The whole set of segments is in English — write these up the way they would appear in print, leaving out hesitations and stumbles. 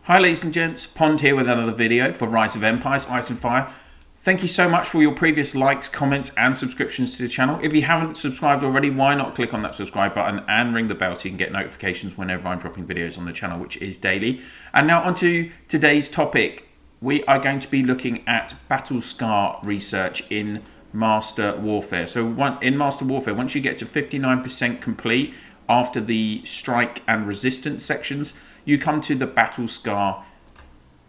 Hi ladies and gents, Pond here with another video for Rise of Empires, Ice and Fire. Thank you so much for your previous likes, comments and subscriptions to the channel. If you haven't subscribed already, why not click on that subscribe button and ring the bell so you can get notifications whenever I'm dropping videos on the channel, which is daily. And now onto today's topic. We are going to be looking at battle scar research in Master Warfare. So in Master Warfare, once you get to 59% complete, after the strike and resistance sections, you come to the battle scar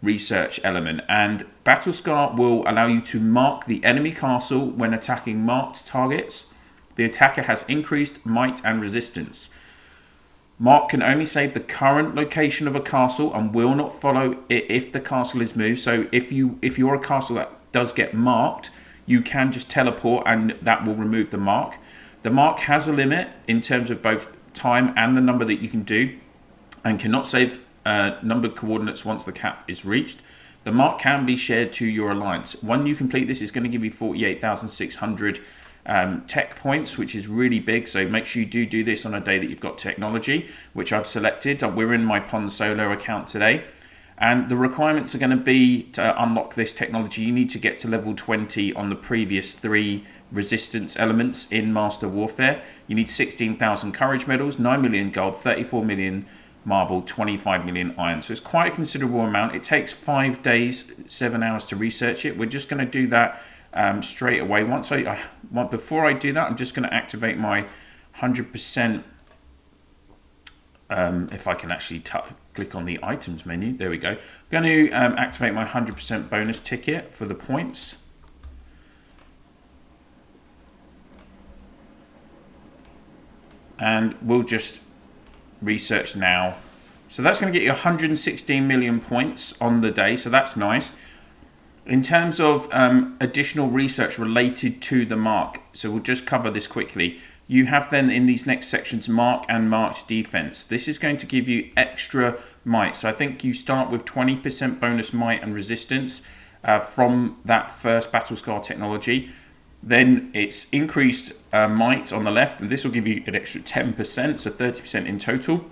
research element, and battle scar will allow you to mark the enemy castle when attacking marked targets. The attacker has increased might and resistance. Mark can only save the current location of a castle and will not follow it if the castle is moved. So if you're a castle that does get marked, you can just teleport and that will remove the mark. The mark has a limit in terms of both time and the number that you can do, and cannot save numbered coordinates once the cap is reached. The mark can be shared to your alliance. When you complete this, it's going to give you 48,600 tech points, which is really big. So make sure you do this on a day that you've got technology, which I've selected. We're in my Pond solo account today, and the requirements are going to be to unlock this technology. You need to get to level 20 on the previous 3 resistance elements in Master Warfare. You need 16,000 courage medals, 9 million gold, 34 million marble, 25 million iron. So it's quite a considerable amount. It takes 5 days, 7 hours to research it. We're just going to do that straight away. Before I do that, I'm just going to activate my 100%. If I can actually click on the items menu, there we go. I'm going to activate my 100% bonus ticket for the points. And we'll just research now. So that's going to get you 116 million points on the day, so that's nice. In terms of additional research related to the mark, so we'll just cover this quickly. You have then in these next sections mark and marked defense. This is going to give you extra might. So I think you start with 20% bonus might and resistance from that first battle scar technology. Then it's increased might on the left, and this will give you an extra 10%, so 30% in total.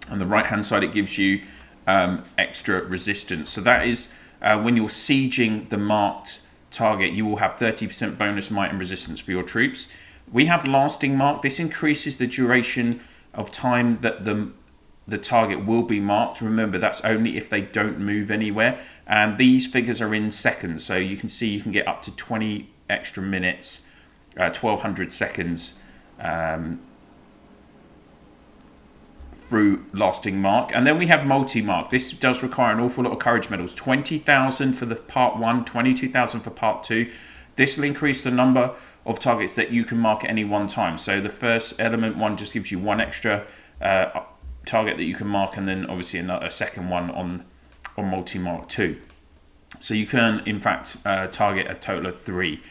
On the right hand side, it gives you extra resistance. So that is when you're sieging the marked target, you will have 30% bonus might and resistance for your troops. We have lasting mark. This increases the duration of time that the target will be marked. Remember, that's only if they don't move anywhere. And these figures are in seconds, so you can see you can get up to 20 extra minutes, 1200 seconds through lasting mark. And then we have multi-mark. This does require an awful lot of courage medals. 20,000 for the part 1, 22,000 for part 2. This will increase the number of targets that you can mark at any one time. So the first element one just gives you 1 extra target that you can mark, and then obviously a second one on multi-mark 2. So you can, in fact, target a total of 3.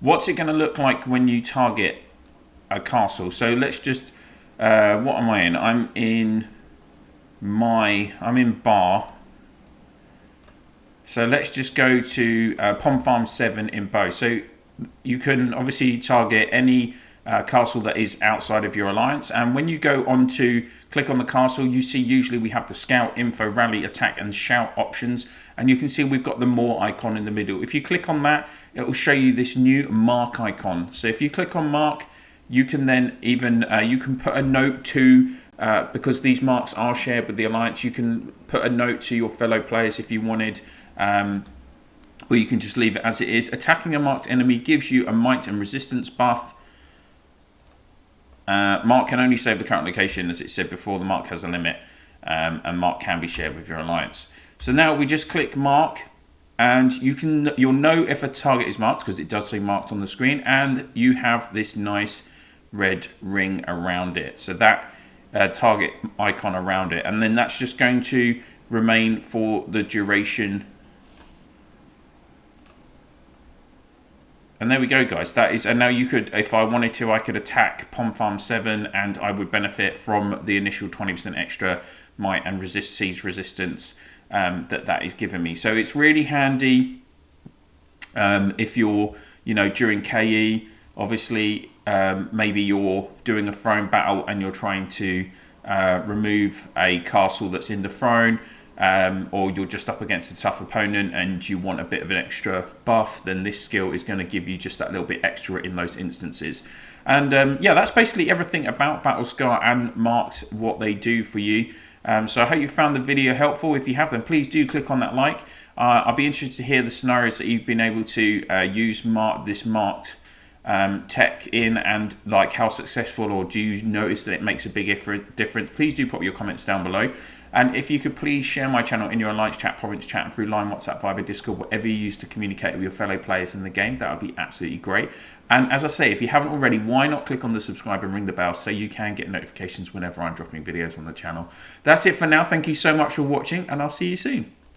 What's it going to look like when you target a castle? So let's just, what am I in? I'm in Bar. So let's just go to Pond Farm 7 in Bow. So you can obviously target any castle that is outside of your alliance, and when you go on to click on the castle, you see usually we have the scout, info, rally, attack and shout options, and you can see we've got the more icon in the middle. If you click on that, it will show you this new mark icon. So if you click on mark, you can then even you can put a note to because these marks are shared with the alliance, you can put a note to your fellow players if you wanted, or you can just leave it as it is. Attacking a marked enemy gives you a might and resistance buff. Mark can only save the current location, as it said before. The mark has a limit, and mark can be shared with your alliance. So now we just click mark, and you'll know if a target is marked because it does say marked on the screen, and you have this nice red ring around it. So that target icon around it, and then that's just going to remain for the duration. And there we go, guys. That is, and now you could, if I wanted to, I could attack Pond Farm 7 and I would benefit from the initial 20% extra might and siege resistance that is giving me. So it's really handy if you're, during KE, obviously, maybe you're doing a throne battle and you're trying to remove a castle that's in the throne. or you're just up against a tough opponent and you want a bit of an extra buff, then this skill is going to give you just that little bit extra in those instances. And yeah, that's basically everything about Battle Scar and Marked, what they do for you. So I hope you found the video helpful. If you have, then please do click on that like. I'll be interested to hear the scenarios that you've been able to use this Marked tech in, and like how successful, or do you notice that it makes a big difference? Please do put your comments down below. And if you could please share my channel in your Alliance chat, Province chat, and through Line, WhatsApp, Viber, Discord, whatever you use to communicate with your fellow players in the game, that would be absolutely great. And as I say, if you haven't already, why not click on the subscribe and ring the bell so you can get notifications whenever I'm dropping videos on the channel. That's it for now. Thank you so much for watching, and I'll see you soon.